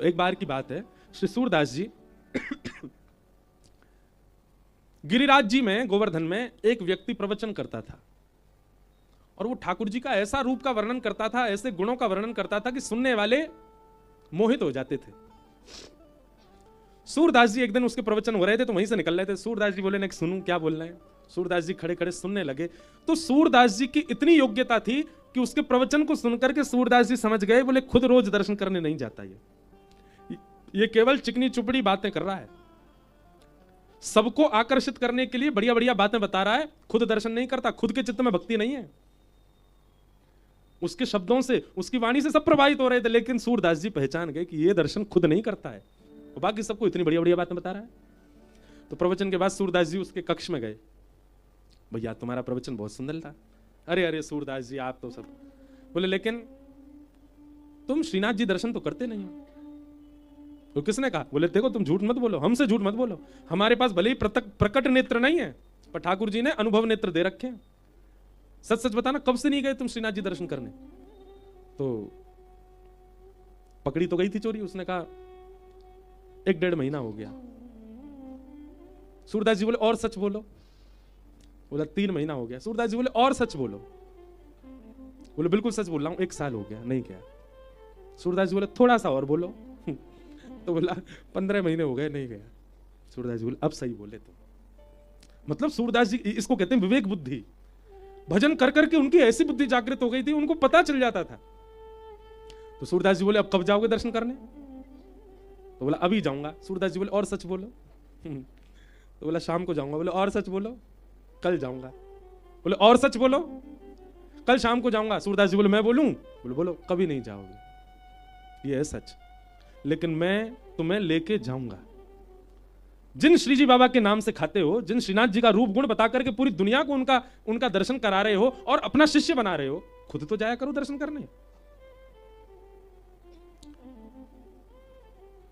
तो एक बार की बात है, श्री सूरदास जी गिरिराज जी में, गोवर्धन में एक व्यक्ति प्रवचन करता था और वो ठाकुर जी का ऐसा रूप का वर्णन करता था, ऐसे गुणों का वर्णन करता था कि सुनने वाले मोहित हो जाते थे। सूरदास जी एक दिन उसके प्रवचन हो रहे थे तो वहीं से निकल रहे थे। सूरदास जी बोले ना सुनूं क्या बोल रहे हैं। सूरदास जी खड़े खड़े सुनने लगे तो सूरदास जी की इतनी योग्यता थी कि उसके प्रवचन को सुनकर के सूरदास जी समझ गए, बोले खुद रोज दर्शन करने नहीं जाता ये केवल चिकनी चुपड़ी बातें कर रहा है, सबको आकर्षित करने के लिए बढ़िया बढ़िया बातें बता रहा है, खुद दर्शन नहीं करता, खुद के चित्त में भक्ति नहीं है। उसके शब्दों से, उसकी वाणी से सब प्रभावित हो रहे थे, लेकिन सूरदास जी पहचान गए कि ये दर्शन खुद नहीं करता है और बाकी सबको इतनी बढ़िया बढ़िया बातें बता रहा है। तो प्रवचन के बाद सूरदास जी उसके कक्ष में गए। भैया तुम्हारा प्रवचन बहुत सुंदर था। अरे अरे सूरदास जी आप तो सब। बोले लेकिन तुम श्रीनाथ जी दर्शन तो करते नहीं हो। तो किसने कहा? बोले देखो तुम झूठ मत बोलो, हमसे झूठ मत बोलो, हमारे पास भले ही प्रकट नेत्र नहीं है पर ठाकुर जी ने अनुभव नेत्र दे रखे हैं। सच सच बताना कब से नहीं गए तुम श्रीनाथ जी दर्शन करने? तो पकड़ी तो गई थी चोरी। उसने कहा 1-1.5 महीना हो गया। सूरदास जी बोले और सच बोलो। बोला 3 महीना हो गया। सूरदास जी बोले और सच बोलो। बोले बिल्कुल सच बोल रहा हूं, 1 साल हो गया, नहीं गया। सूरदास जी बोले थोड़ा सा और बोलो। तो बोला 15 महीने हो गए, नहीं गया। सूरदास जी बोले अब सही बोले तो। मतलब सूरदास जी, इसको कहते हैं विवेक बुद्धि। भजन कर करके उनकी ऐसी बुद्धि जागृत हो गई थी, उनको पता चल जाता था। तो सूरदास जी बोले अब कब जाओगे दर्शन करने? तो बोला अभी जाऊंगा। सूरदास जी बोले और सच बोलो। तो बोला शाम को जाऊंगा। बोले और सच बोलो। कल जाऊंगा। बोले और सच बोलो। कल शाम को जाऊंगा। सूरदास जी बोले मैं बोलूं? बोले बोलो। कभी नहीं जाओगे, ये है सच, लेकिन मैं तुम्हें लेके जाऊंगा। जिन श्रीजी बाबा के नाम से खाते हो, जिन श्रीनाथ जी का रूप गुण बता करके पूरी दुनिया को उनका दर्शन करा रहे हो और अपना शिष्य बना रहे हो, खुद तो जाया करो दर्शन करने।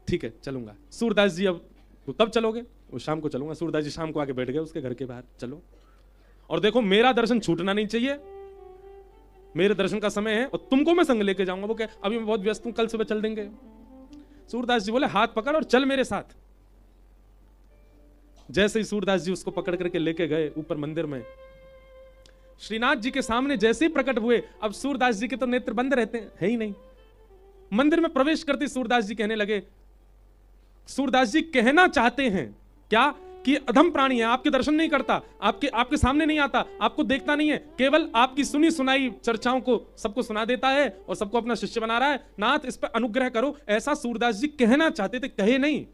ठीक है चलूंगा। सूरदास जी अब तो कब चलोगे? वो शाम को चलूंगा। सूरदास जी शाम को आके बैठ गए उसके घर के बाहर। चलो और देखो मेरा दर्शन छूटना नहीं चाहिए, मेरे दर्शन का समय है और तुमको मैं संग लेके जाऊंगा। वो क्या अभी मैं बहुत व्यस्त हूं, कल सुबह चल देंगे। सूरदास जी बोले हाथ पकड़ और चल मेरे साथ। जैसे ही सूरदास जी उसको पकड़ करके लेके गए ऊपर मंदिर में, श्रीनाथ जी के सामने जैसे ही प्रकट हुए, अब सूरदास जी के तो नेत्र बंद रहते हैं, है ही नहीं। मंदिर में प्रवेश करते सूरदास जी कहने लगे, सूरदास जी कहना चाहते हैं क्या कि अधम प्राणी है, आपके दर्शन नहीं करता, आपके सामने नहीं आता, आपको देखता नहीं है, केवल आपकी सुनी सुनाई चर्चाओं को सबको सुना देता है और सबको अपना शिष्य बना रहा है। नाथ इस पर अनुग्रह करो। ऐसा सूरदास जी कहना चाहते थे, कहे नहीं।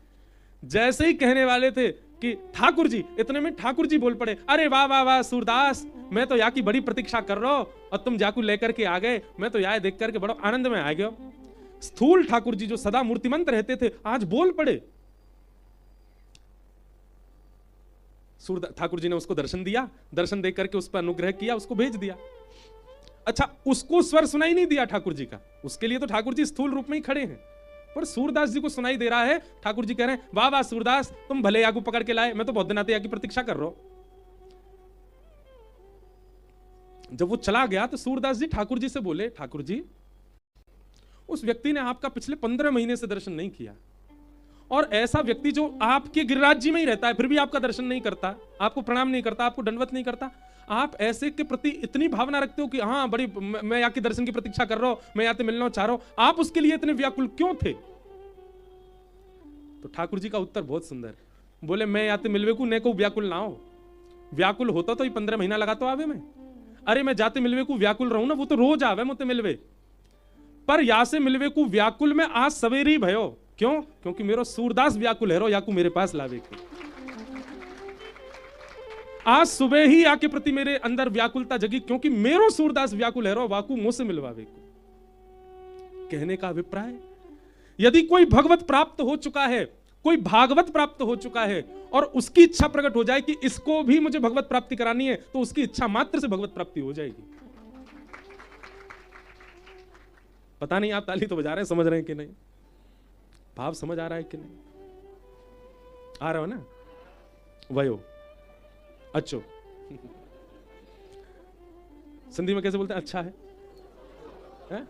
जैसे ही कहने वाले थे कि ठाकुर जी, इतने में ठाकुर जी बोल पड़े, अरे वाह वाह वाह सूरदास, मैं तो यहाँ की बड़ी प्रतीक्षा कर रहा हूं और तुम जाकू लेकर के आ गए, मैं तो यहाँ देख करके बड़ा आनंद में आ गया। स्थूल ठाकुर जी जो सदा मूर्तिमंत रहते थे आज बोल पड़े। ठाकुर जी ने उसको दर्शन दिया, दर्शन देकर करके उस पर अनुग्रह किया, उसको भेज दिया। अच्छा, उसको स्वर सुनाई नहीं दिया ठाकुर जी का, उसके लिए तो ठाकुर जी स्थूल रूप में ही खड़े हैं, पर सूरदास जी को सुनाई दे रहा है। ठाकुर जी कह रहे हैं वाह वाह सूरदास, तुम भले याकू पकड़ के लाए, मैं तो बहुत दिन आते की प्रतीक्षा कर रहा हूं। जब वो चला गया तो सूरदास जी ठाकुर जी से बोले, ठाकुर जी उस व्यक्ति ने आपका पिछले 15 महीने से दर्शन नहीं किया, और ऐसा व्यक्ति जो आपके गिरिराज जी में ही रहता है फिर भी आपका दर्शन नहीं करता, आपको प्रणाम नहीं करता, आपको दंडवत नहीं करता, आप ऐसे के प्रति इतनी भावना रखते हो कि हाँ बड़ी मैं यहाँ के दर्शन की प्रतीक्षा कर रहा हूं, मैं यहाँ से मिलना चाह रहा हूं, आप उसके लिए इतने व्याकुल क्यों थे? तो ठाकुर जी का उत्तर बहुत सुंदर। बोले मैं यहाँ से मिलवे को ने को व्याकुल ना हो, व्याकुल होता तो 15 महीना लगा तो आवे मैं। अरे मैं जाते मिलवे को व्याकुल रहूं ना, वो तो रोज आवे मुझे मिलवे, पर यहाँ से मिलवे को व्याकुल में आज सवेरे ही भयो। क्यों? क्योंकि मेरो सूरदास व्याकुल है रो याकू मेरे पास लावे के। आज सुबह ही आके प्रति मेरे अंदर व्याकुलता जगी, क्योंकि मेरो सूरदास व्याकुल है रो वाकू मुंह से मिलवावे को। कहने का अभिप्राय, यदि कोई भगवत प्राप्त हो चुका है, कोई भागवत प्राप्त हो चुका है और उसकी इच्छा प्रकट हो जाए कि इसको भी मुझे भगवत प्राप्ति करानी है, तो उसकी इच्छा मात्र से भगवत प्राप्ति हो जाएगी। पता नहीं आप ताली तो बजा रहे हैं, समझ रहे हैं कि नहीं? भाव समझ आ रहा है कि नहीं? आ रहा हो ना? वयो अच्छो सिंधी में कैसे बोलते हैं? अच्छा है?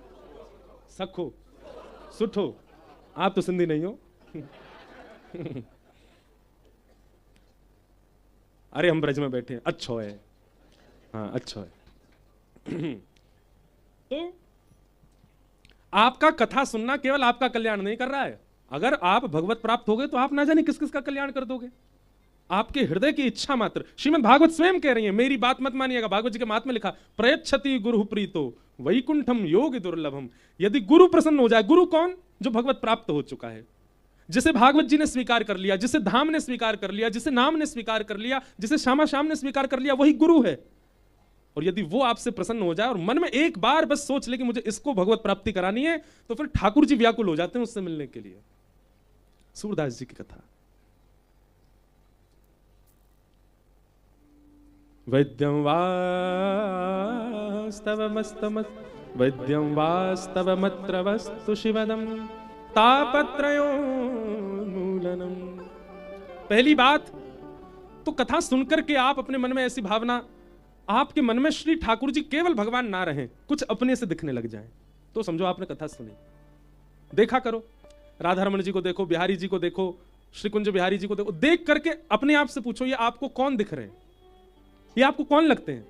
सखो, सुठो, आप तो सिंधी नहीं हो। अरे हम ब्रज में बैठे हैं, अच्छा है, हाँ अच्छा है। तो आपका कथा सुनना केवल आपका कल्याण नहीं कर रहा है। अगर आप भगवत प्राप्त हो गए तो आप ना जाने किस किस का कल्याण कर दोगे। आपके हृदय की इच्छा मात्र, श्रीमद् भागवत स्वयं कह रही है, मेरी बात मत मानिएगा, भागवत जी के महात्म्य में लिखा, प्रयच्छति गुरु प्रीतो वैकुंठम योग दुर्लभम। यदि गुरु प्रसन्न हो जाए, गुरु कौन? जो भगवत प्राप्त हो चुका है, जिसे भागवत जी ने स्वीकार कर लिया, जिसे धाम ने स्वीकार कर लिया, जिसे नाम ने स्वीकार कर लिया, जिसे श्यामा श्याम ने स्वीकार कर लिया, वही गुरु है। और यदि वो आपसे प्रसन्न हो जाए और मन में एक बार बस सोच ले कि मुझे इसको भगवत प्राप्ति करानी है, तो फिर ठाकुर जी व्याकुल हो जाते हैं उससे मिलने के लिए। सूरदास जी की कथा। वैद्यं वास्तवमस्तमत् वैद्यं वास्तवमत्र वस्तु शिवदं तापत्रयोन्मूलनम्। पहली बात तो कथा सुनकर के आप अपने मन में ऐसी भावना, आपके मन में श्री ठाकुर जी केवल भगवान ना रहें, कुछ अपने से दिखने लग जाएं, तो समझो आपने कथा सुनी। देखा करो, राधा रमन जी को देखो, बिहारी जी को देखो, श्री कुंज बिहारी जी को देखो, देख करके अपने आप से पूछो, ये आपको कौन दिख रहे हैं, ये आपको कौन लगते हैं?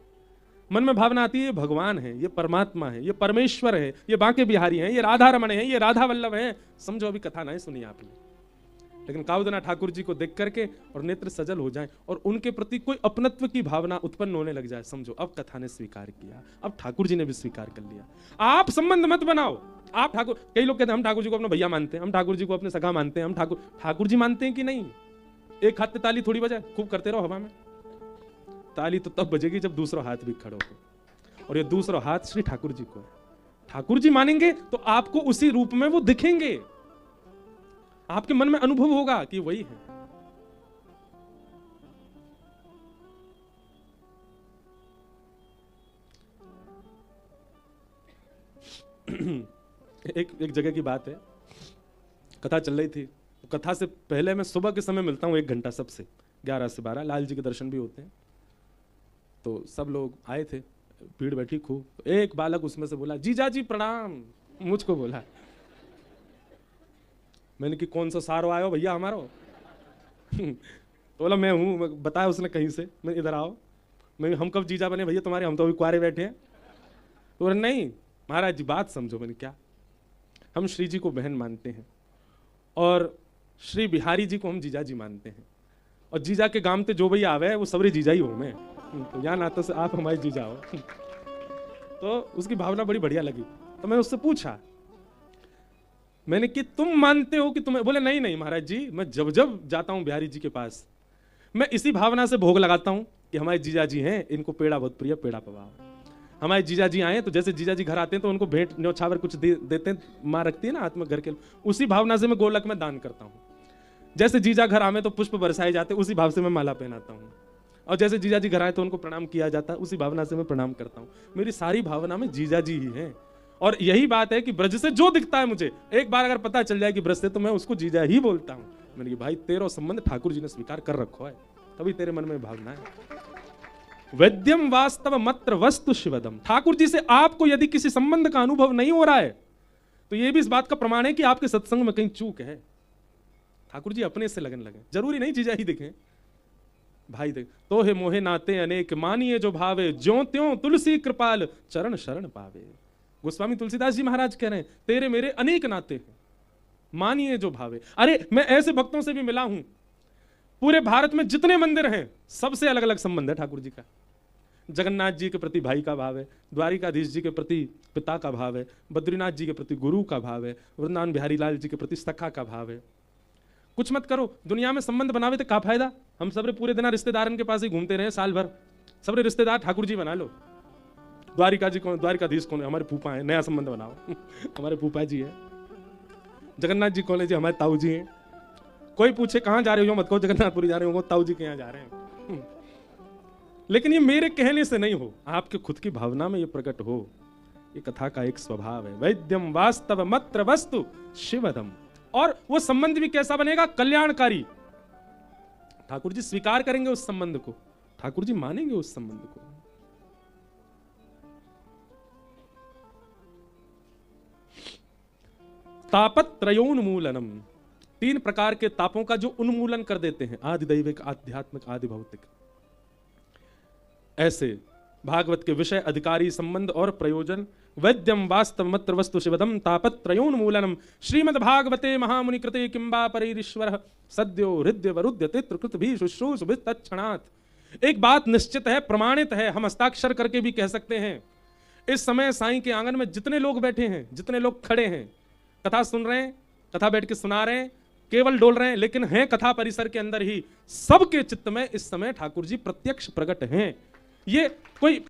मन में भावना आती है, ये भगवान है, ये परमात्मा है, ये परमेश्वर है, ये बांके बिहारी हैं, ये राधा रमन है, ये राधा वल्लभ है। समझो अभी कथा नहीं सुनी आपने, लेकिन कावदना ठाकुर जी को देख करके और नेत्र सजल हो जाएं और उनके प्रति कोई अपनत्व की भावना उत्पन्न होने लग जाए, समझो अब कथा ने स्वीकार किया, अब ठाकुर जी ने भी स्वीकार कर लिया। आप संबंध मत बनाओ। आप ठाकुर, कई लोग कहते हैं हम ठाकुर जी को अपना भैया मानते हैं, हम ठाकुर जी को अपने सगा मानते हैं, हम ठाकुर जी मानते हैं कि नहीं? एक हाथ पे ताली थोड़ी बजाए, खूब करते रहो हवा में। ताली तो तब बजेगी जब दूसरा हाथ भी खड़ा हो, और ये दूसरा हाथ श्री ठाकुर जी को है। ठाकुर जी मानेंगे तो आपको उसी रूप में वो दिखेंगे, आपके मन में अनुभव होगा कि वही है। एक जगह की बात है, कथा चल रही थी, कथा से पहले मैं सुबह के समय मिलता हूं 1 घंटा सबसे, 11 से 12, लाल जी के दर्शन भी होते हैं। तो सब लोग आए थे, भीड़ बैठी खूब। तो एक बालक उसमें से बोला, जीजा जी प्रणाम, मुझको बोला। मैंने कि कौन सा सारो आयो भैया हमारो? तो बोला मैं हूँ। बताया उसने कहीं से, मैं इधर आओ। मैं, हम कब जीजा बने भैया तुम्हारे, हम तो अभी कुआरे बैठे हैं। तो बोले नहीं महाराज जी बात समझो। मैंने क्या? हम श्री जी को बहन मानते हैं और श्री बिहारी जी को हम जीजा जी मानते हैं, और जीजा के गांव ते जो भैया आवे वो सबरे जीजा ही हो। मैं तो यहाँ नाते से आप हमारे जीजा हो। तो उसकी भावना बड़ी बढ़िया लगी। तो मैंने उससे पूछा, मैंने कि तुम मानते हो कि तुम्हें? बोले नहीं नहीं महाराज जी, मैं जब जब जाता हूँ बिहारी जी के पास, मैं इसी भावना से भोग लगाता हूँ कि हमारे जीजा जी हैं, इनको पेड़ा बहुत प्रिय, पेड़ा पवाओ। हमारे जीजा जी आए तो जैसे जीजा जी घर आते हैं तो उनको भेंट न्योछावर कुछ देते हैं, माँ रखती है ना हाथ में घर के, उसी भावना से मैं गोलक में दान करता हूँ। जैसे जीजा घर आवे तो पुष्प बरसाए जाते, उसी भाव से मैं माला पहनाता हूँ। और जैसे जीजा जी घर आए तो उनको प्रणाम किया जाता है, उसी भावना से मैं प्रणाम करता हूँ। मेरी सारी भावना में जीजा जी ही हैं। और यही बात है कि ब्रज से जो दिखता है मुझे, एक बार अगर पता चल जाए कि ब्रज से, तो मैं उसको जीजा ही बोलता हूँ। मैंने कि भाई तेरा संबंध ठाकुर जी ने स्वीकार कर रखो है, तभी तेरे मन में भावना है। वैद्यम वास्तव मत्र वस्तु शिवदम। ठाकुर जी से आपको यदि किसी संबंध का अनुभव नहीं हो रहा है, तो यह भी इस बात का प्रमाण है कि आपके सत्संग में कहीं चूक है। ठाकुर जी अपने से लगन लगे, जरूरी नहीं जीजा ही दिखे। भाई देख, तो हे मोहे नाते अनेक, मानिए जो भावे, ज्यों त्यों तुलसी कृपाल चरण शरण पावे। गोस्वामी तुलसीदास जी महाराज कह रहे हैं, तेरे मेरे अनेक नाते हैं, मानिए जो भावे। अरे मैं ऐसे भक्तों से भी मिला हूं, पूरे भारत में जितने मंदिर हैं सबसे अलग अलग संबंध है ठाकुर जी का। जगन्नाथ जी के प्रति भाई का भाव है, द्वारिकाधीश जी के प्रति पिता का भाव है, बद्रीनाथ जी के प्रति गुरु का भाव है, वृंदावन बिहारी लाल जी के प्रति सखा का भाव है। कुछ मत करो, दुनिया में संबंध बनावे तो क्या फायदा? हम सबरे पूरे दिन रिश्तेदारन के पास ही घूमते रहे साल भर, सबरे रिश्तेदार ठाकुर जी बना लो। द्वारिका जी कौन, द्वारिकाधीश कौन है? हमारे फूफा है, नया संबंध बनाओ। हमारे फूफा जी है। जगन्नाथ जी कौन है? जी हमारे ताऊ जी हैं। कोई पूछे कहाँ जा रहे हो, मत कहो जगन्नाथपुरी जा रहे हो, ताऊ जी के यहाँ जा रहे हैं। लेकिन ये मेरे कहने से नहीं हो, आपके खुद की भावना में ये प्रकट हो। ये कथा का एक स्वभाव है। वैद्यम वास्तव मत्र वस्तु शिवदम। और वो संबंध भी कैसा बनेगा? कल्याणकारी। ठाकुर जी स्वीकार करेंगे उस संबंध को, ठाकुर जी मानेंगे उस संबंध को। तापत्रयोन्मूलनम, 3 प्रकार के तापों का जो उन्मूलन कर देते हैं, आदि दैविक, आध्यात्मिक, आदि भौतिक। ऐसे भागवत के विषय, अधिकारी, संबंध और प्रयोजन, वैद्यम वास्तव मत्र वस्तु शिवदम तापत्रयोन्मूलनम श्रीमद् भागवते महामुनि कृते किंबा परीश्वर सद्यो हृदय वरुद्य तित्रकृत भी शुश्रूष तत्क्षणात्। एक बात निश्चित है, प्रमाणित है, हम हस्ताक्षर करके भी कह सकते हैं, इस समय साईं के आंगन में जितने लोग बैठे हैं, जितने लोग खड़े हैं, कथा सुन रहे हैं, कथा बैठ के सुना रहे हैं, केवल डोल रहे हैं, लेकिन हैं कथा परिसर के अंदर ही, सबके चित्त में इस समय ठाकुर जी प्रत्यक्ष प्रकट हैं। ये कोई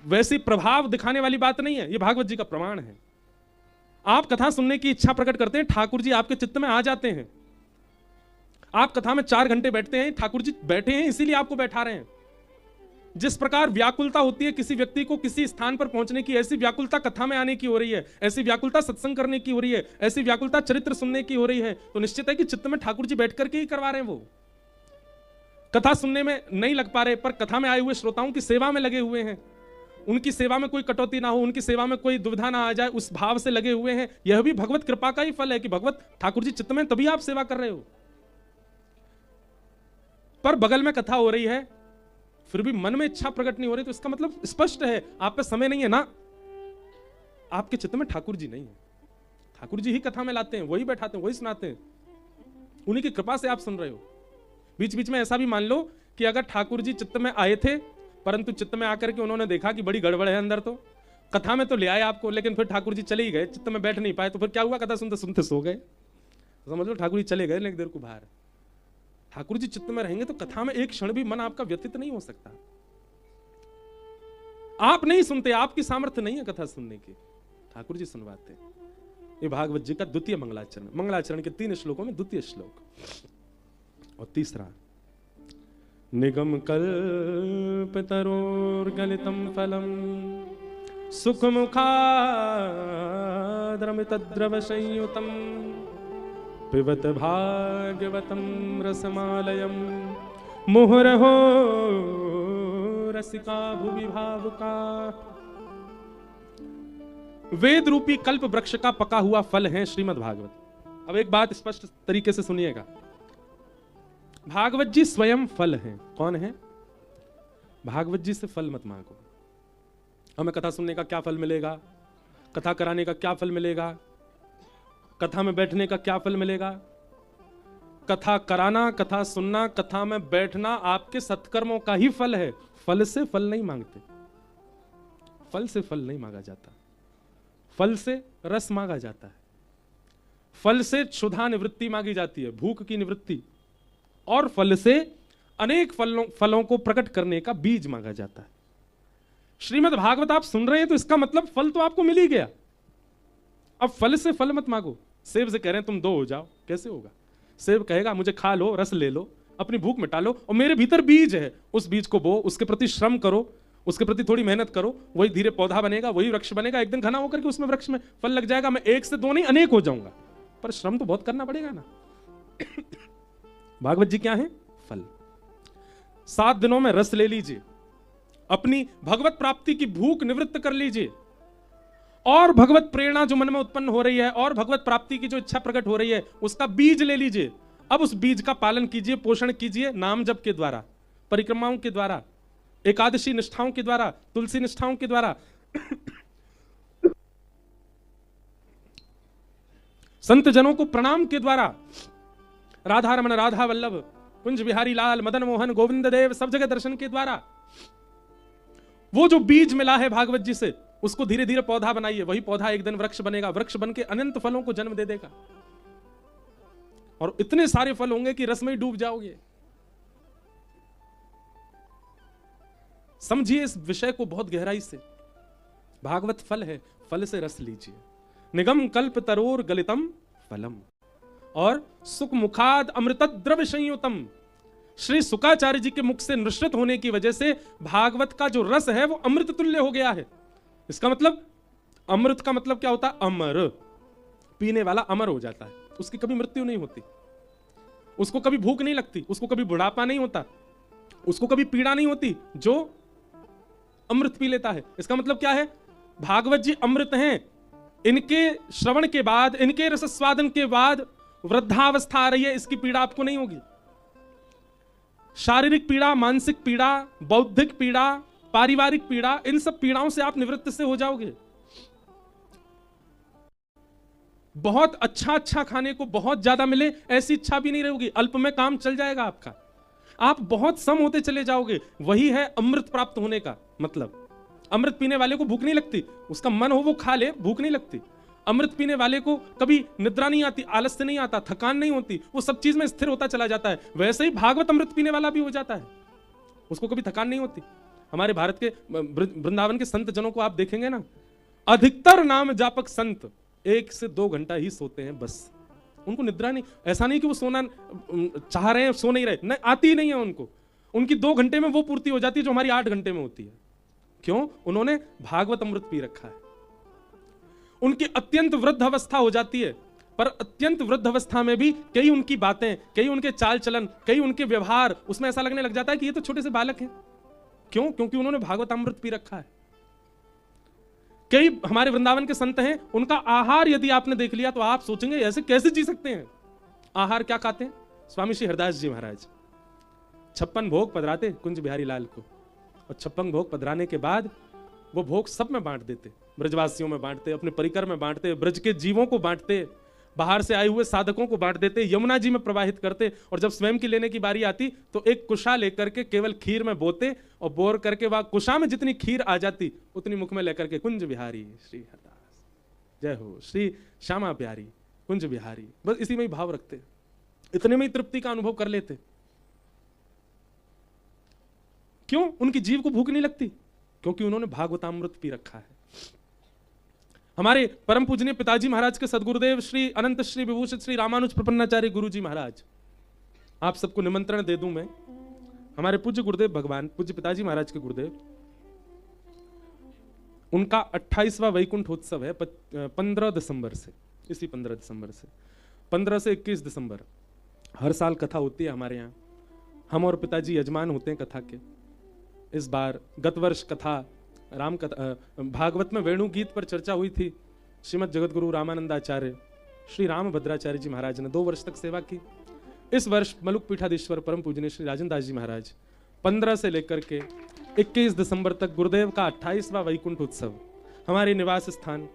वैसी प्रभाव दिखाने वाली बात नहीं है, ये भागवत जी का प्रमाण है। आप कथा सुनने की इच्छा प्रकट करते हैं, ठाकुर जी आपके चित्त में आ जाते हैं। आप कथा में 4 घंटे बैठते हैं, ठाकुर जी बैठे हैं इसीलिए आपको बैठा रहे हैं। जिस प्रकार व्याकुलता होती है किसी व्यक्ति को किसी स्थान पर पहुंचने की, ऐसी व्याकुलता कथा में आने की हो रही है, ऐसी व्याकुलता सत्संग करने की हो रही है, ऐसी व्याकुलता चरित्र सुनने की हो रही है, तो निश्चित है कि चित्त में ठाकुर जी बैठ करके ही करवा रहे हैं। वो कथा सुनने में नहीं लग पा रहे, पर कथा में आए हुए श्रोताओं की सेवा में लगे हुए हैं, उनकी सेवा में कोई कटौती ना हो, उनकी सेवा में कोई दुविधा ना आ जाए, उस भाव से लगे हुए हैं। यह भी भगवत कृपा का ही फल है कि भगवत ठाकुर जी चित्त में, तभी आप सेवा कर रहे हो। पर बगल में कथा हो रही है, फिर भी मन में इच्छा प्रकट नहीं हो रही, तो इसका मतलब स्पष्ट है आप पे समय नहीं है ना, आपके चित्त में ठाकुर जी नहीं है। ठाकुर जी ही कथा में लाते हैं, वही बैठाते हैं, वही सुनाते हैं, उन्हीं की कृपा से आप सुन रहे हो। बीच बीच में ऐसा भी मान लो कि अगर ठाकुर जी चित्त में आए थे, परंतु चित्त में आकर के उन्होंने देखा कि बड़ी गड़बड़ है अंदर, तो कथा में तो ले आए आपको, लेकिन फिर ठाकुर जी चले ही गए, चित्त में बैठ नहीं पाए, तो फिर क्या हुआ, कथा सुनते सुनते सो गए। समझ लो ठाकुर जी चले गए एक देर को बाहर। ठाकुर जी चित्त में रहेंगे तो कथा में एक क्षण भी मन आपका व्यतीत नहीं हो सकता। आप नहीं सुनते, आपकी सामर्थ्य नहीं है कथा सुनने की, ठाकुर जी सुनवाते। ये भागवत जी का द्वितीय मंगलाचरण, मंगलाचरण के 3 श्लोकों में द्वितीय श्लोक। और तीसरा, निगम कल्पतरोर्गलितं फलम सुखमुखाद्रमितद्रव संयुतम पिबत भागवतं रसमालयं मुहुरहो रसिका भुवि भावुका। वेद रूपी कल्प वृक्ष का पका हुआ फल है श्रीमद् भागवत। अब एक बात स्पष्ट तरीके से सुनिएगा, भागवत जी स्वयं फल हैं। कौन है? भागवत जी से फल मत मांगो। हमें कथा सुनने का क्या फल मिलेगा, कथा कराने का क्या फल मिलेगा, कथा में बैठने का क्या फल मिलेगा। कथा कराना, कथा सुनना, कथा में बैठना आपके सत्कर्मों का ही फल है। फल से फल नहीं मांगते, फल से फल नहीं मांगा जाता, फल से रस मांगा जाता है, फल से क्षुधा निवृत्ति मांगी जाती है, भूख की निवृत्ति, और फल से अनेक फलों को प्रकट करने का बीज मांगा जाता है। श्रीमद् भागवत आप सुन रहे हैं तो इसका मतलब फल तो आपको मिल ही गया। अब फल से फल मत मांगो। सेब से कह रहे हैं तुम 2 हो जाओ, कैसे होगा? सेब कहेगा मुझे खा लो, रस ले लो, अपनी भूख मिटा लो, और मेरे भीतर बीज है, उस बीज को बो, उसके प्रति श्रम करो, उसके प्रति थोड़ी मेहनत करो, वही धीरे पौधा बनेगा, वही वृक्ष बनेगा, एक दिन घना होकर के उसमें वृक्ष में फल लग जाएगा। मैं 1 से 2 नहीं, अनेक हो जाऊंगा, पर श्रम तो बहुत करना पड़ेगा ना। भागवत जी क्या है? फल। 7 दिनों में रस ले लीजिए, अपनी भगवत प्राप्ति की भूख निवृत्त कर लीजिए, और भगवत प्रेरणा जो मन में उत्पन्न हो रही है, और भगवत प्राप्ति की जो इच्छा प्रकट हो रही है, उसका बीज ले लीजिए। अब उस बीज का पालन कीजिए, पोषण कीजिए, नाम जप के द्वारा, परिक्रमाओं के द्वारा, एकादशी निष्ठाओं के द्वारा, तुलसी निष्ठाओं के द्वारा, संत जनों को प्रणाम के द्वारा, राधा रमन, राधा वल्लभ, कुंज बिहारी लाल, मदन मोहन, गोविंद देव, सब जगह दर्शन के द्वारा वो जो बीज मिला है भागवत जी से, उसको धीरे धीरे पौधा बनाइए। वही पौधा एक दिन वृक्ष बनेगा, वृक्ष बन के अनंत फलों को जन्म दे देगा, और इतने सारे फल होंगे कि रस में ही डूब जाओगे। समझिए इस विषय को बहुत गहराई से। भागवत फल है, फल से रस लीजिए। निगम कल्प तरोर गलितम फलम, और सुख मुखाद अमृत द्रव्य संयुतम। श्री शुकाचार्य जी के मुख से निश्रित होने की वजह से भागवत का जो रस है वो अमृत तुल्य हो गया है। इसका मतलब, अमृत का मतलब क्या होता है? अमर, पीने वाला अमर हो जाता है, उसकी कभी मृत्यु नहीं होती, उसको कभी भूख नहीं लगती, उसको कभी बुढ़ापा नहीं होता, उसको कभी पीड़ा नहीं होती, जो अमृत पी लेता है। इसका मतलब क्या है? भागवत जी अमृत हैं, इनके श्रवण के बाद, इनके रसस्वादन के बाद वृद्धावस्था आ रही है, इसकी पीड़ा आपको नहीं होगी। शारीरिक पीड़ा, मानसिक पीड़ा, बौद्धिक पीड़ा, पारिवारिक पीड़ा, इन सब पीड़ाओं से आप निवृत्त से हो जाओगे। बहुत अच्छा खाने को बहुत ज्यादा मिले ऐसी इच्छा भी नहीं रहेगी, अल्प में काम चल जाएगा आपका, आप बहुत सम होते चले जाओगे। वही है अमृत प्राप्त होने का मतलब। अमृत पीने वाले को भूख नहीं लगती, उसका मन हो वो खा ले, भूख नहीं लगती। अमृत पीने वाले को कभी निद्रा नहीं आती, आलस्य नहीं आता, थकान नहीं होती, वो सब चीज में स्थिर होता चला जाता है। वैसे ही भागवत अमृत पीने वाला भी हो जाता है, उसको कभी थकान नहीं होती। हमारे भारत के वृंदावन के संत जनों को आप देखेंगे ना, अधिकतर नाम जापक संत 1 से 2 घंटा ही सोते हैं बस, उनको निद्रा नहीं। ऐसा नहीं कि वो सोना चाह रहे हैं, सो नहीं रहे, नहीं, आती ही नहीं है उनको। उनकी 2 घंटे में वो पूर्ति हो जाती है जो हमारी 8 घंटे में होती है। क्यों? उन्होंने भागवत अमृत पी रखा है। उनकी अत्यंत वृद्ध अवस्था हो जाती है, पर अत्यंत वृद्ध अवस्था में भी कई उनकी बातें, कई उनके चाल चलन, कई उनके व्यवहार, उसमें ऐसा लगने लग जाता है कि ये तो छोटे से बालक हैं। क्यों? क्योंकि उन्होंने भागवत अमृत पी रखा है। कई हमारे वृंदावन के संत हैं, उनका आहार यदि आपने देख लिया तो आप सोचेंगे ऐसे कैसे जी सकते हैं। आहार क्या खाते हैं? स्वामी श्री हरदास जी महाराज 56 भोग पधराते कुंज बिहारी लाल को, और 56 भोग पधराने के बाद वो भोग सब में बांट देते, ब्रजवासियों में बांटते, अपने परिकर में बांटते, ब्रज के जीवों को बांटते, बाहर से आए हुए साधकों को बांट देते, यमुना जी में प्रवाहित करते, और जब स्वयं की लेने की बारी आती तो एक कुशा लेकर के केवल खीर में बोते, और बोर करके वह कुशा में जितनी खीर आ जाती उतनी मुख में लेकर के कुंज बिहारी श्री हरदास जय हो, श्री श्यामा प्यारी कुंज बिहारी, बस इसी में ही भाव रखते, इतने में ही तृप्ति का अनुभव कर लेते। क्यों? उनकी जीव को भूख नहीं लगती, क्योंकि उन्होंने भागवतामृत पी रखा है। हमारे परम पूजनीय पिताजी महाराज के सदगुरुदेव श्री अनंत श्री विभूषित श्री रामानुज प्रपन्नाचार्य गुरु जी महाराज, आप सबको निमंत्रण दे दूं मैं। हमारे पूज्य गुरुदेव भगवान पूज्य पिताजी महाराज के गुरुदेव, उनका 28वां वैकुंठ उत्सव है 15 दिसंबर से, इसी 15 दिसंबर से 15 से 21 दिसंबर हर साल कथा होती है हमारे यहाँ। हम और पिताजी यजमान होते हैं कथा के। इस बार गत वर्ष कथा राम कथा भागवत में वेणु गीत पर चर्चा हुई थी। श्रीमद जगतगुरु रामानंदाचार्य श्री रामभद्राचार्य जी महाराज ने 2 वर्ष तक सेवा की। इस वर्ष मलुक पीठाधीश्वर परम पूजनीय श्री राजन दास जी महाराज 15 से लेकर के 21 दिसंबर तक गुरुदेव का 28वां वैकुंठ उत्सव हमारे निवास स्थान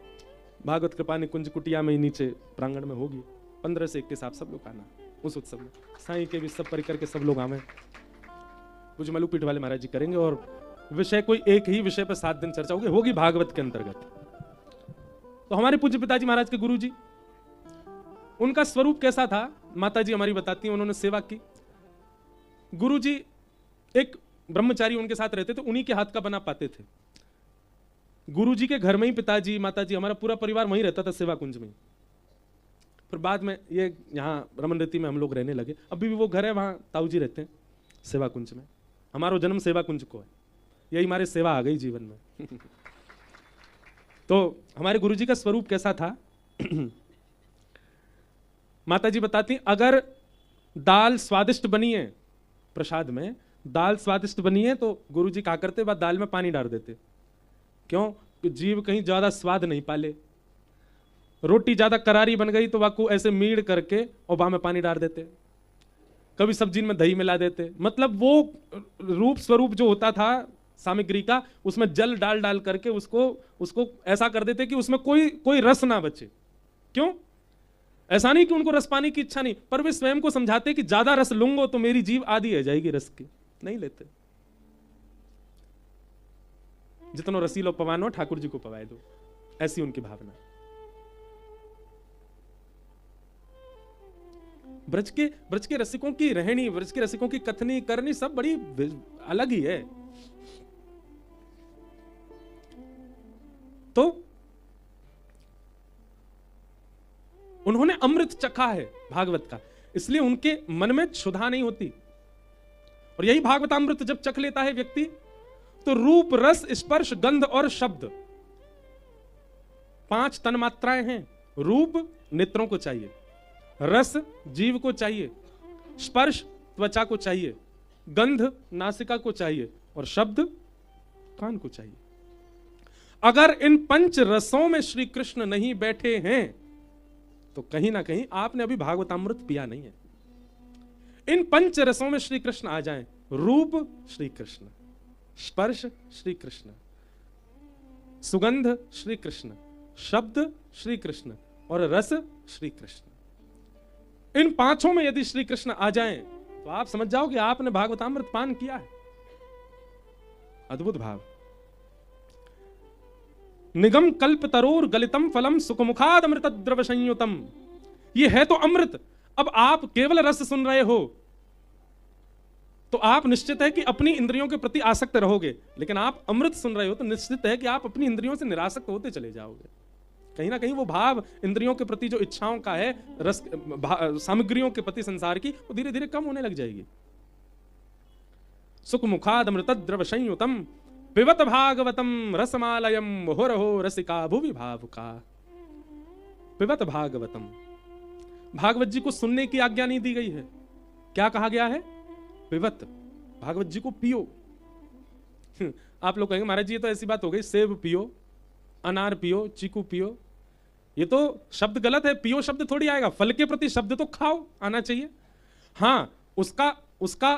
भागवत कृपा निकुंज कुटिया में ही नीचे प्रांगण में होगी। 15 से 21 आप सब लोग आना उस उत्सव में। साईं के भी सब परिकर के सब लोग आवे, पूज्य मलुक पीठ वाले महाराज जी करेंगे, और विषय कोई एक ही विषय पर 7 दिन चर्चा होगी भागवत के अंतर्गत। तो हमारे पूज्य पिताजी महाराज के गुरु जी, उनका स्वरूप कैसा था माता जी हमारी बताती हैं। उन्होंने सेवा की। गुरु जी एक ब्रह्मचारी उनके साथ रहते थे, उन्हीं के हाथ का बना पाते थे। गुरु जी के घर में ही पिताजी माताजी हमारा पूरा परिवार वहीं रहता था, सेवा कुंज में। फिर बाद में ये यहाँ रमन रेती में हम लोग रहने लगे। अभी भी वो घर है, वहाँ ताऊ जी रहते हैं सेवा कुंज में। हमारा जन्म सेवा कुंज को है, यही हमारी सेवा आ गई जीवन में। तो हमारे गुरुजी का स्वरूप कैसा था माता जी बताती, अगर दाल स्वादिष्ट बनी है, प्रसाद में दाल स्वादिष्ट बनी है तो गुरुजी क्या करते, बाद दाल में पानी डाल देते। क्यों? कि जीव कहीं ज्यादा स्वाद नहीं पाले। रोटी ज्यादा करारी बन गई तो वाकू ऐसे मीड़ करके और वहां में पानी डाल देते। कभी सब्जी में दही मिला देते। मतलब वो रूप स्वरूप जो होता था सामग्री का, उसमें जल डाल डाल करके उसको ऐसा कर देते कि उसमें कोई रस ना बचे। क्यों? ऐसा नहीं कि उनको रस पाने की इच्छा नहीं, पर वे स्वयं को समझाते कि ज्यादा रस लूंगा तो मेरी जीव आधी है जाएगी रस की। नहीं लेते। जितनो रसीलो पवानो ठाकुर जी को पवाए दो, ऐसी उनकी भावना। ब्रज के रसिकों की रहनी, ब्रज के रसिकों की कथनी करनी सब बड़ी अलग ही है। तो उन्होंने अमृत चखा है भागवत का, इसलिए उनके मन में क्षुधा नहीं होती। और यही भागवतामृत जब चख लेता है व्यक्ति, तो रूप रस स्पर्श गंध और शब्द 5 तन्मात्राएं हैं। रूप नेत्रों को चाहिए, रस जीव को चाहिए, स्पर्श त्वचा को चाहिए, गंध नासिका को चाहिए, और शब्द कान को चाहिए। अगर इन पंच रसों में श्री कृष्ण नहीं बैठे हैं तो कहीं ना कहीं आपने अभी भागवतामृत पिया नहीं है। इन पंच रसों में श्री कृष्ण आ जाएं, रूप श्री कृष्ण, स्पर्श श्री कृष्ण, सुगंध श्री कृष्ण, शब्द श्री कृष्ण और रस श्री कृष्ण। इन पांचों में यदि श्री कृष्ण आ जाएं तो आप समझ जाओ कि आपने भागवतामृत पान किया है। अद्भुत भाव। निगम कल्प तरोर गलितम फलम सुखमुखाद अमृत द्रव संयुतम। ये है तो अमृत। अब आप केवल रस सुन रहे हो तो आप निश्चित है कि अपनी इंद्रियों के प्रति आसक्त रहोगे, लेकिन आप अमृत सुन रहे हो तो निश्चित है कि आप अपनी इंद्रियों से निरासक्त होते चले जाओगे। कहीं ना कहीं वो भाव इंद्रियों के प्रति जो इच्छाओं का है, रस सामग्रियों के प्रति संसार की, वो धीरे धीरे कम होने लग जाएगी। सुख मुखाद अमृत द्रव संयुतम पिबत भागवतम रसमालयम मुहुरहो रसिका भुवि भावुका। पिबत भागवतम, भागवत जी को सुनने की आज्ञा नहीं दी गई है। क्या कहा गया है? पिबत, भागवत जी को पियो। आप लोग कहेंगे महाराज जी ये तो ऐसी बात हो गई, सेब पियो, अनार पियो, चीकू पियो। ये तो शब्द गलत है, पियो शब्द थोड़ी आएगा। फल के प्रति शब्द तो खाओ आना चाहिए। हाँ, उसका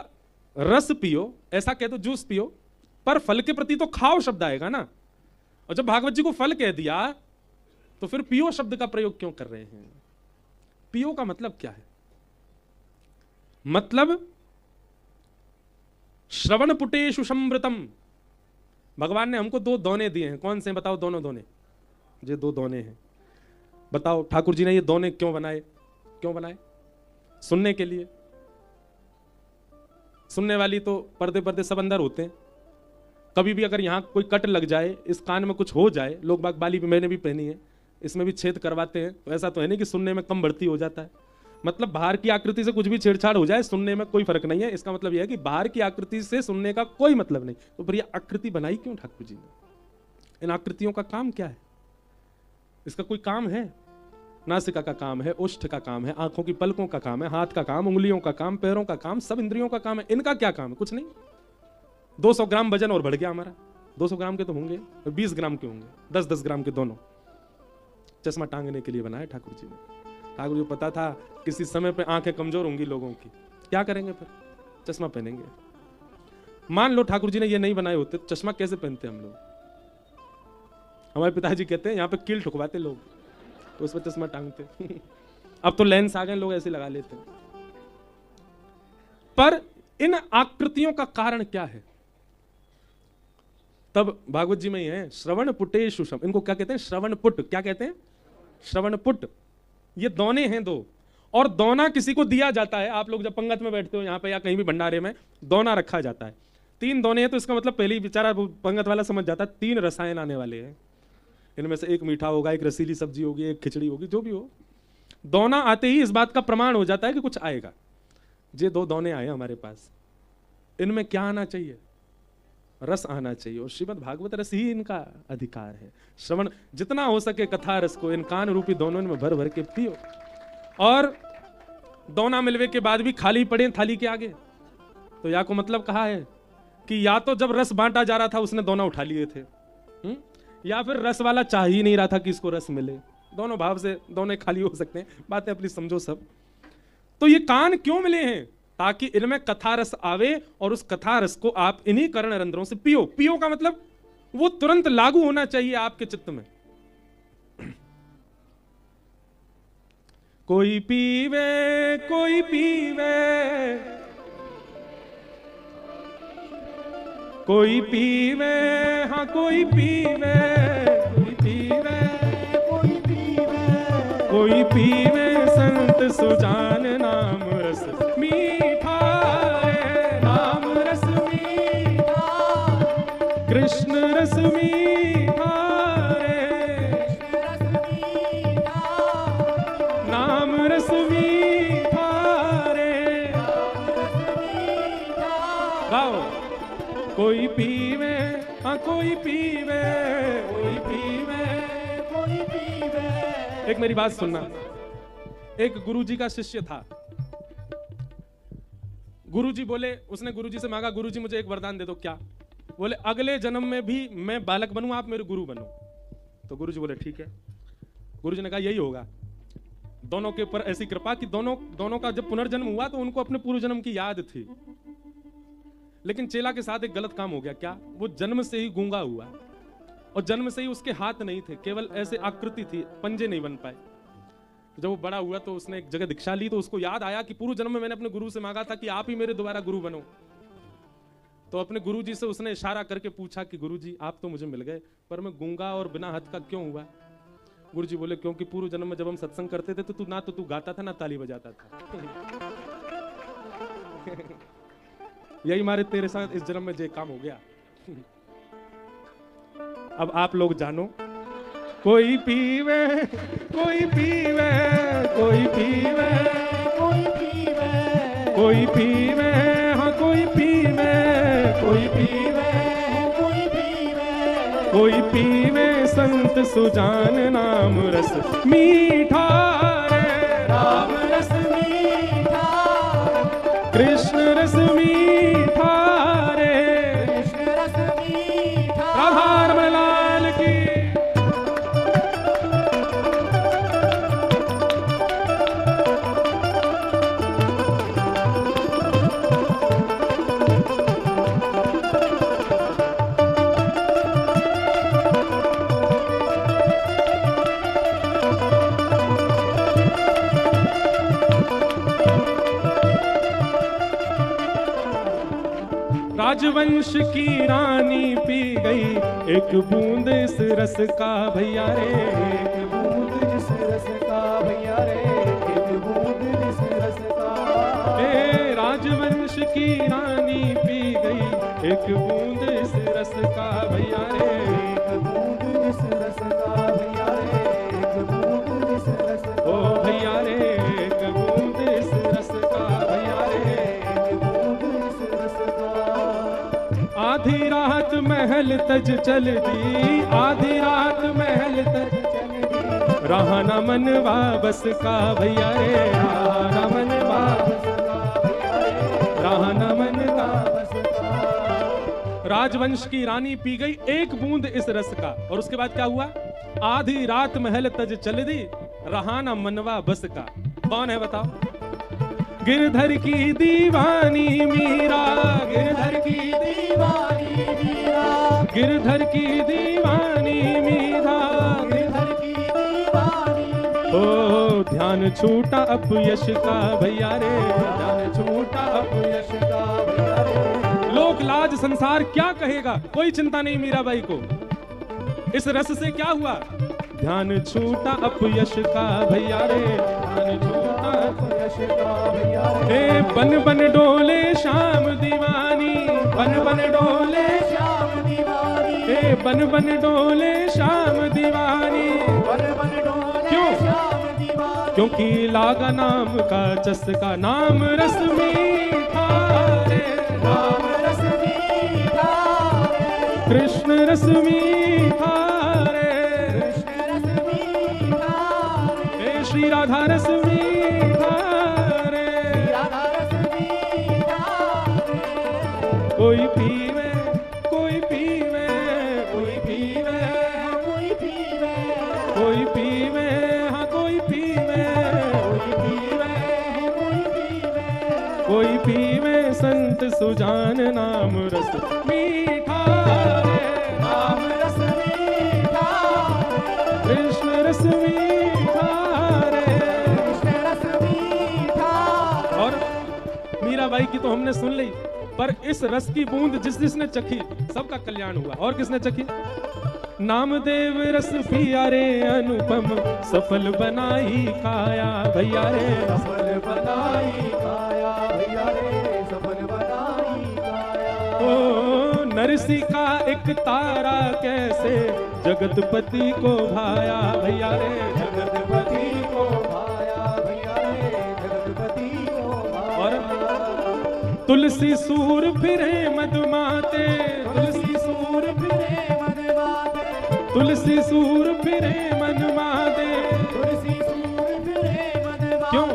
रस पियो, ऐसा कह दो जूस पियो, पर फल के प्रति तो खाओ शब्द आएगा ना। और जब भागवत जी को फल कह दिया तो फिर पियो शब्द का प्रयोग क्यों कर रहे हैं? पियो का मतलब क्या है? मतलब श्रवण पुटेषु समृतम। भगवान ने हमको दो दोने दिए हैं। कौन से बताओ? दोनों दोने। ये दो दोने हैं। बताओ ठाकुर जी ने ये दोने क्यों बनाए? क्यों बनाए? सुनने के लिए। सुनने वाली तो पर्दे पर्दे सब अंदर होते हैं। कभी भी अगर यहां कोई कट लग जाए, इस कान में कुछ हो जाए, लोग बाग बाली भी मैंने भी पहनी है, इसमें भी छेद करवाते हैं, तो ऐसा तो है नहीं कि सुनने में कम बढ़ती हो जाता है। मतलब बाहर की आकृति से कुछ भी छेड़छाड़ हो जाए, सुनने में कोई फर्क नहीं है। इसका मतलब यह है कि बाहर की आकृति से सुनने का कोई मतलब नहीं। तो फिर यह आकृति बनाई क्यों ठाकुर जी ने? इन आकृतियों का काम क्या है? इसका कोई काम है? नासिका का काम है, ओष्ठ का काम है, आंखों की पलकों का काम है, हाथ का काम, उंगलियों का काम, पैरों का काम, सब इंद्रियों का काम है। इनका क्या काम है? कुछ नहीं। 200 ग्राम वजन और बढ़ गया हमारा। 200 ग्राम के तो होंगे, 20 ग्राम के होंगे, 10-10 ग्राम के दोनों। चश्मा टांगने के लिए बनाया ठाकुर जी ने। ठाकुर जी को पता था किसी समय पे आंखें कमजोर होंगी लोगों की, क्या करेंगे? फिर चश्मा पहनेंगे। मान लो ठाकुर जी ने ये नहीं बनाए होते तो चश्मा कैसे पहनते हम लोग? हमारे पिताजी कहते हैं यहाँ पे कील ठुकवाते लोग, तो उस पर चश्मा टांगते। अब तो लेंस आ गए, लोग ऐसे लगा लेते हैं। पर इन आकृतियों का कारण क्या है? तब भागवत जी में ही है, श्रवण पुटेषु शम। इनको क्या कहते हैं? श्रवण पुट। क्या कहते हैं? श्रवण पुट। ये दोने हैं दो, और दोना किसी को दिया जाता है। आप लोग जब पंगत में बैठते हो यहाँ पे या कहीं भी भंडारे में, दोना रखा जाता है। 3 दोने हैं तो इसका मतलब पहले ही बेचारा पंगत वाला समझ जाता है 3 रसायन आने वाले हैं। इनमें से एक मीठा होगा, एक रसीली सब्जी होगी, एक खिचड़ी होगी, जो भी हो। दोना आते ही इस बात का प्रमाण हो जाता है कि कुछ आएगा। ये 2 दोने आए हमारे पास, इनमें क्या आना चाहिए? रस आना चाहिए। और श्रीमद् भागवत रस ही इनका अधिकार है। श्रवण जितना हो सके कथा रस को इन कान रूपी दोनों में भर भर के पियो। और दोना मिलवे के बाद भी खाली पड़े थाली के आगे, तो या को मतलब कहा है कि या तो जब रस बांटा जा रहा था उसने दोना उठा लिए थे, या फिर रस वाला चाह ही नहीं रहा था कि इसको रस मिले। दोनों भाव से दोनों खाली हो सकते हैं, बातें अपनी समझो सब। तो ये कान क्यों मिले हैं? ताकि इनमें कथा रस आवे और उस कथा रस को आप इन्हीं कर्ण रंध्रों से पियो। पियो का मतलब वो तुरंत लागू होना चाहिए आपके चित्त में। कोई पीवे, कोई पीवे, कोई पीवे, हाँ कोई पीवे, कोई पीवे, कोई पीवे, कोई पीवे संत सुजान नाम रस मीठा है, नाम रस मीठा, कृष्ण रस मीठा रे, नाम रस मीठा रे। गाओ। कोई पीवे, हाँ कोई पीवे, कोई पीवे, कोई पीवे। एक मेरी बात सुनना। एक गुरुजी का शिष्य था। गुरुजी बोले, उसने गुरुजी से मांगा, गुरुजी मुझे एक वरदान दे दो। क्या? बोले अगले जन्म में भी मैं बालक बनूं, आप मेरे गुरु बनो। तो गुरु जी बोले ठीक है। गुरु जी ने कहा यही होगा। दोनों के ऊपर ऐसी कृपा कि दोनों का जब पुनर्जन्म हुआ तो उनको अपने पूर्व जन्म की याद थी। लेकिन चेला के साथ एक गलत काम हो गया। क्या? वो जन्म से ही गूंगा हुआ और जन्म से ही उसके हाथ नहीं थे, केवल ऐसे आकृति थी, पंजे नहीं बन पाए। जब वो बड़ा हुआ तो उसने एक जगह दीक्षा ली, तो उसको याद आया कि पूर्व जन्म में मैंने अपने गुरु से मांगा था कि आप ही मेरे दोबारा गुरु बनो। तो अपने गुरु जी से उसने इशारा करके पूछा कि गुरु जी आप तो मुझे मिल गए, पर मैं गूंगा और बिना हाथ का क्यों हुआ? गुरु जी बोले क्योंकि पूर्व जन्म में जब हम सत्संग करते थे तो तू गाता था ना ताली बजाता था। यही मारे तेरे साथ इस जन्म में जे काम हो गया। अब आप लोग जानो, कोई पीवे कोई पीवे कोई पीवे कोई पीवे कोई पीवे, हाँ कोई पीवे कोई पीवे कोई पीवे कोई पीवे संत सुजान नाम रस मीठा रे, राम रस मीठा, कृष्ण रस मीठा रे, कृष्ण रस मीठा, राधा रमण लाल की। राजवंश की रानी पी गई एक बूंद इस रस का भैया रे, एक बूंद इस रस का भैया रे, एक बूंद इस रस का। ए राजवंश की रानी पी गई एक बूंद इस रस का भैया रे, एक बूंद इस रस का भैया रे, एक बूंद इस रस का। ओ भैया रे एक बूंद इस रस का भैया रे, एक बूंद इस रस का। आधी रात महल तज चल दी, आधी रात महल तज चल दी, रहा न मनवा बस का भैया रे, रहा न मनवा बस का भैया रे, रहा न मनवा बस का। राजवंश की रानी पी गई एक बूंद इस रस का, और उसके बाद क्या हुआ? आधी रात महल तज चल दी, रहा न मनवा बस का। कौन है बताओ? गिरधर की दीवानी मीरा, गिरधर की दीवानी मीरा, गिरधर की दीवानी मीरा, गिरधर की दीवानी। ओ ध्यान छूटा अपयश का भैया रे, ध्यान छूटा अपयश का भैया रे। लोक लाज संसार क्या कहेगा, कोई चिंता नहीं मीराबाई को। इस रस से क्या हुआ? ध्यान छूटा अपयश का भैया रे, ध्यान छूटा अपयश का भैया रे। बन बन डोले श्याम दीवानी, बन बन डोले श्याम दीवानी, बन बन डोले श्याम दीवानी, बन बन डोले क्यों? श्याम दीवानी। क्योंकि लागा नाम का चस्का, नाम रस मीठा रे, नाम रस मीठा रे, कृष्ण रस मीठा रे, श्री राधा रस मीठा रे, राधा रस मीठा रे। कोई पीवे कोई पीवे कोई पीवे कोई पीवे कोई पीवे, हाँ कोई पीवे कोई पीवे कोई पीवे कोई पीवे संत सुजान नाम रस मीठा रे, नाम रस मीठा, कृष्ण रस मीठा। मीराबाई की तो हमने सुन ली, पर इस रस की बूंद जिस जिसने चखी सबका कल्याण हुआ। और किसने चखी? नामदेव रस पिया रे अनुपम, सफल बनाई काया भैया रे, सफल बनाई काया भैया रे, सफल बनाई काया। ओ नरसी का एक तारा कैसे जगतपति को भाया भैया रे, जगतपति को भाया भैया रे, जगतपति को भाया। और तुलसी सूर फिरे मधुमाते, तुलसी सूर फिरे मधुमाते, तुलसी सूर फिरे मधुमाते, तुलसी सूर फिरे मधुमाते। क्यों?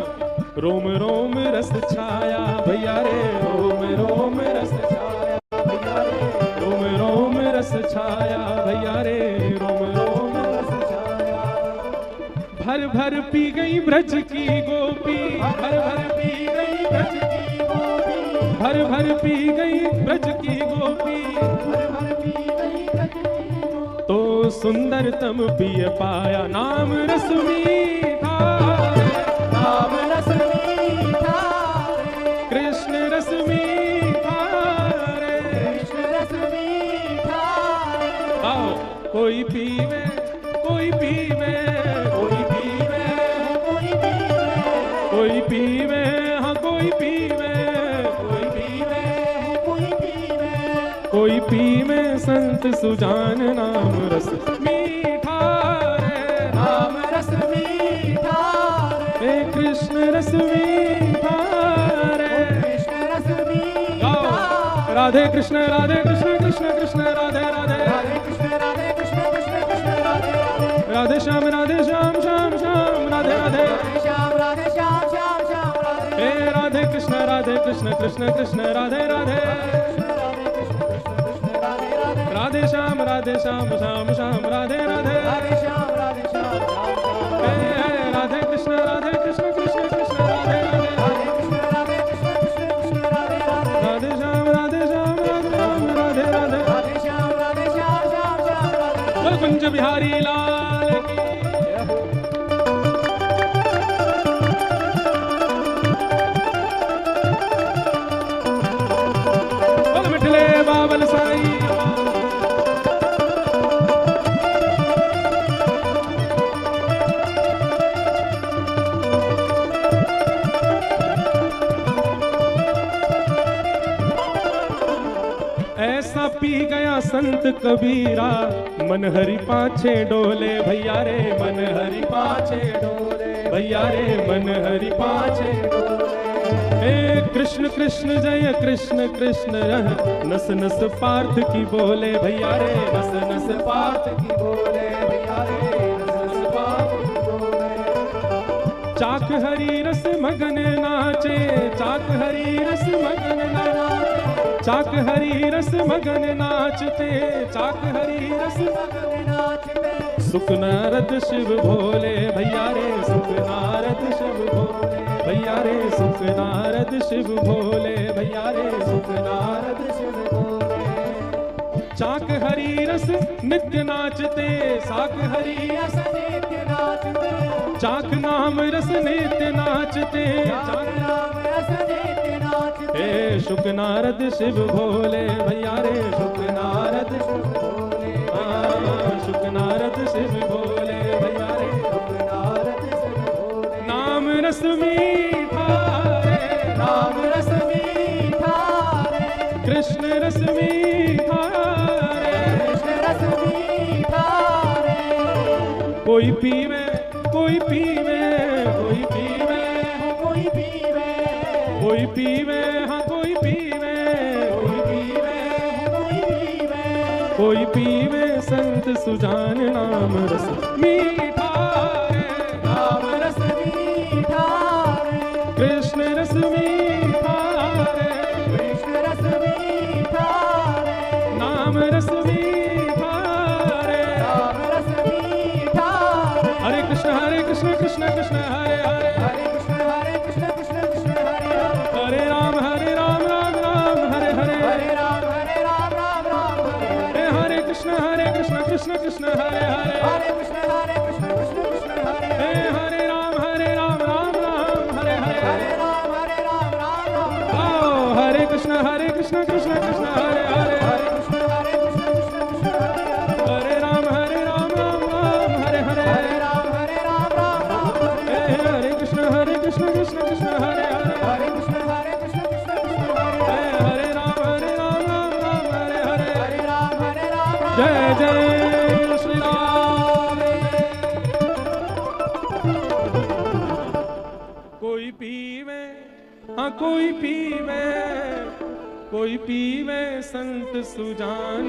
रोम रोम रस छाया भैया रे, रोम रोम रस छाया भैया रे, रोम छाया भैया रे रोम रोम रस छाया। भर भर पी गई ब्रज की गोपी, भर भर पी गई ब्रज की गोपी, भर भर पी गई ब्रज की गोपी, भर भर पी गई ब्रज की गोपी। तो सुंदरतम पिय पाया नाम रस मीठा, नाम रस मीठा, कृष्ण रस मीठा रे, कृष्ण रस मीठा। आओ कोई पीवे, कोई पीवे, कोई पीवे, कोई पीवे, कोई पीवे, हाँ कोई पीवे, कोई पीवे, कोई पीवे, कोई पीवे संत सुजान नाम रस मीठा रे, नाम रस मीठा रे, कृष्ण रस मीठा रे, कृष्ण रस मीठा। राधे कृष्ण कृष्ण कृष्ण राधे राधे, राधे कृष्ण कृष्ण कृष्ण राधे राधे, राधे श्याम श्याम श्याम राधे राधे, श्याम राधे श्याम श्याम श्याम राधे, हे राधे कृष्ण कृष्ण कृष्ण राधे राधे, राधे श्याम श्याम श्याम राधे राधे, राधे श्याम श्याम श्याम, हे राधे कृष्ण कृष्ण कृष्ण राधे राधे, राधे कृष्ण कृष्ण राधे राधे, राधे श्याम राधे राधे, राधे श्याम श्याम श्याम राधे। कुंज बिहारी लाल की मिठले बाबल साई। ऐसा पी गया संत कबीरा, मन हरि पाछे डोले भैया रे, मन हरि पाछे डोले भैया रे, मन हरि पाछे डोले। हे कृष्ण कृष्ण जय कृष्ण कृष्ण रह, नस नस पार्थ की बोले भैया रे, नस नस पार्थ की बोले भैया रे, नस नस पार्थ की बोले। चाक हरि रस मगन नाचे, चाक हरि रस मगन नाचे, चाक हरि रस मगन नाचते, चाक हरि रस मगन नाचते। सुख नारद शिव भोले भैया रे, सुख नारद शिव भोले भैया रे, सुख नारद शिव भोले भैया रे, सुख नारद शिव भोले। चाक हरि रस नित्य नाचते, साक हरि रस नित्य नाचते, चाक नाम रस नित्य नाचते, चाक नाम रस नित्य नाचते। हे शुक नारद शिव भोले भैया रे, शुक नारद शिव भोले, शुक नारद शिव भोले भैया रे, शुक नारद शिव भोले। नाम रस मीठा रे, नाम रस मीठा रे, कृष्ण रस मीठा रे, कृष्ण रस मीठा रे। कोई पीवे, कोई पीवे, कोई पीवे, कोई पीवे, कोई पीवे, हाँ कोई पीवे, कोई पीवे, कोई पीवे, कोई पीवे संत सुजान नाम रस मीठा रे, नाम रस मीठा रे, कृष्ण रस मीठा रे, कृष्ण रस मीठा रे, नाम रस मीठा रे, नाम रस मीठा रे। हरे कृष्ण कृष्ण कृष्ण हरे हरे, हरे कृष्ण कृष्ण कृष्ण हरे हरे, हरे राम राम राम हरे हरे, हरे राम राम हरे हरे, हरे कृष्ण कृष्ण कृष्ण हरे हरे, हरे कृष्ण कृष्ण हरे हरे, हरे राम राम राम हरे हरे, हरे राम राम। आओ हरे कृष्ण कृष्ण कृष्ण हरे हरे, हरे कृष्ण कृष्ण हरे हरे, हरे राम राम राम हरे हरे, हरे राम राम हरे, हरे कृष्ण कृष्ण कृष्ण हरे हरे, हरे कृष्ण कृष्ण हरे, हरे राम राम हरे हरे, हरे राम। जय जय श्री राम। कोई पीवे, हाँ कोई पीवे, कोई पीवे संत सुजान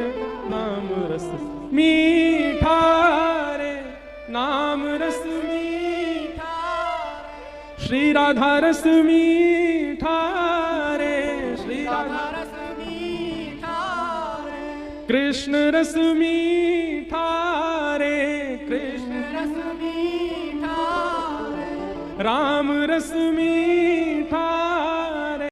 नाम रस मीठा रे, नाम रस मीठा, श्री राधा रस मीठा रे, श्री राधा रस मीठा रे, कृष्ण कृष्ण रस मीठा रे, कृष्ण रस मीठा, राम रस मीठा